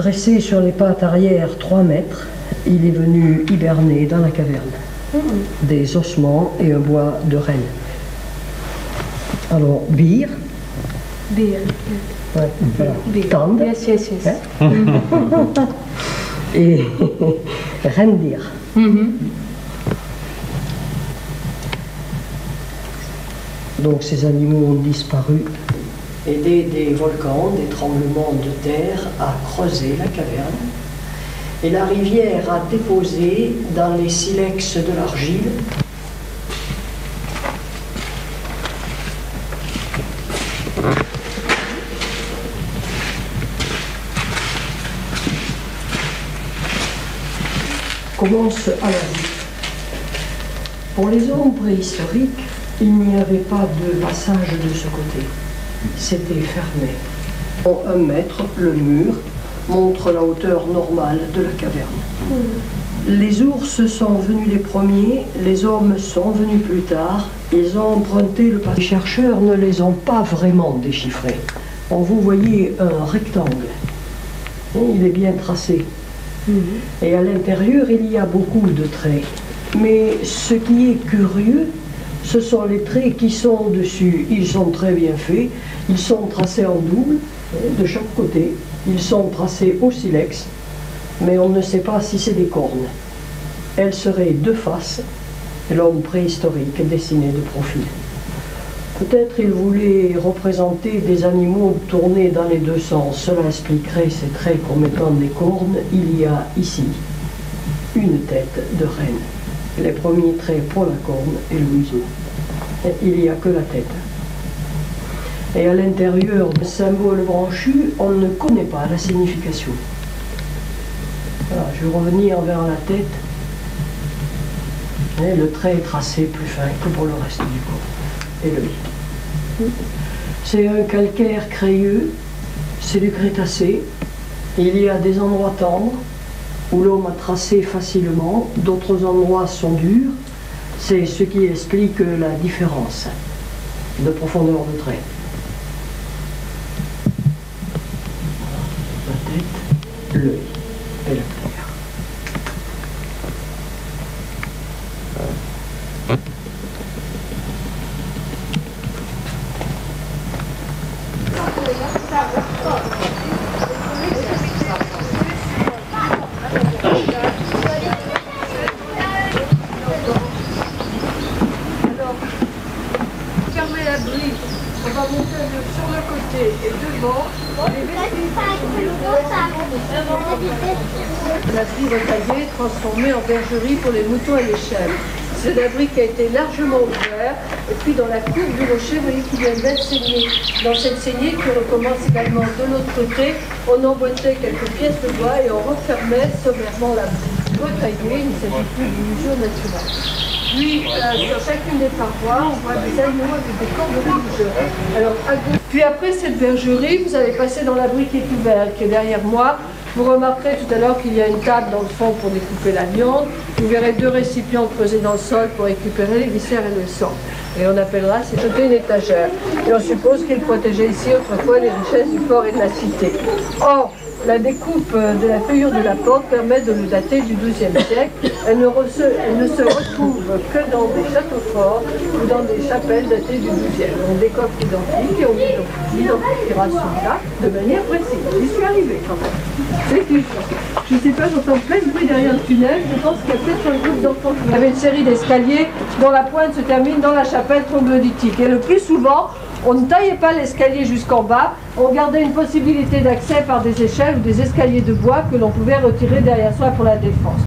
dressé sur les pattes arrière 3 mètres, il est venu hiberner dans la caverne. Des ossements et un bois de renne. Alors, bir. Bir. Ouais, voilà. Tand. Yes, yes, yes. Hein? Et rendir. Donc ces animaux ont disparu. Aidés des volcans, des tremblements de terre, a creusé la caverne. Et la rivière a déposé dans les silex de l'argile commence à la vie. Pour les hommes préhistoriques, il n'y avait pas de passage de ce côté. C'était fermé. En 1 mètre, le mur montre la hauteur normale de la caverne. Les ours sont venus les premiers, les hommes sont venus plus tard. Ils ont emprunté le passage. Les chercheurs ne les ont pas vraiment déchiffrés. Bon, vous voyez un rectangle. Il est bien tracé. Et à l'intérieur, il y a beaucoup de traits. Mais ce qui est curieux, ce sont les traits qui sont dessus. Ils sont très bien faits. Ils sont tracés en double, de chaque côté. Ils sont tracés au silex, mais on ne sait pas si c'est des cornes. Elles seraient de face, et l'homme préhistorique dessiné de profil. Peut-être il voulait représenter des animaux tournés dans les 2 sens. Cela expliquerait ces traits comme étant des cornes. Il y a ici une tête de reine. Les premiers traits pour la corne et le museau. Et il n'y a que la tête. Et à l'intérieur du symbole branchu, on ne connaît pas la signification. Voilà, je vais revenir vers la tête. Et le trait est tracé plus fin que pour le reste du corps. Et l'œil. C'est un calcaire crayeux, c'est du Crétacé. Il y a des endroits tendres où l'homme a tracé facilement, d'autres endroits sont durs. C'est ce qui explique la différence de profondeur de trait. La tête, l'œil et la terre. Fermez l'abri, on va monter sur le côté et devant. L'abri retaillé, transformé en bergerie pour les moutons et les chèvres. C'est l'abri qui a été largement ouvert, et puis dans la courbe du rocher, vous voyez qu'il y a une belle saignée. Dans cette saignée qui recommence également de l'autre côté, on emboîtait quelques pièces de bois et on refermait sommairement l'abri. Retaillé, il ne s'agit plus d'une usure naturelle. Puis, sur chacune des parois, on voit des animaux avec des cordes rouges. Alors, à gauche. Puis après cette bergerie, vous allez passer dans l'abri qui est ouvert, qui est derrière moi. Vous remarquerez tout à l'heure qu'il y a une table dans le fond pour découper la viande. Vous verrez 2 récipients creusés dans le sol pour récupérer les viscères et le sang. Et on appellera c'était une étagère. Et on suppose qu'ils protégeaient ici autrefois les richesses du fort et de la cité. Or, la découpe de la feuillure de la porte permet de le dater du XIIe siècle. Elle ne se retrouve que dans des châteaux forts ou dans des chapelles datées du XIIe. Donc des coffres identiques et on identifiera celui-là de manière précise. J'y suis arrivée quand même. C'est tout. Je ne sais pas, j'entends plein de bruit derrière le tunnel. Je pense qu'il y a peut-être un groupe d'enfants. Il y avait une série d'escaliers dont la pointe se termine dans la chapelle troglodytique. Et le plus souvent, on ne taillait pas l'escalier jusqu'en bas, on gardait une possibilité d'accès par des échelles ou des escaliers de bois que l'on pouvait retirer derrière soi pour la défense.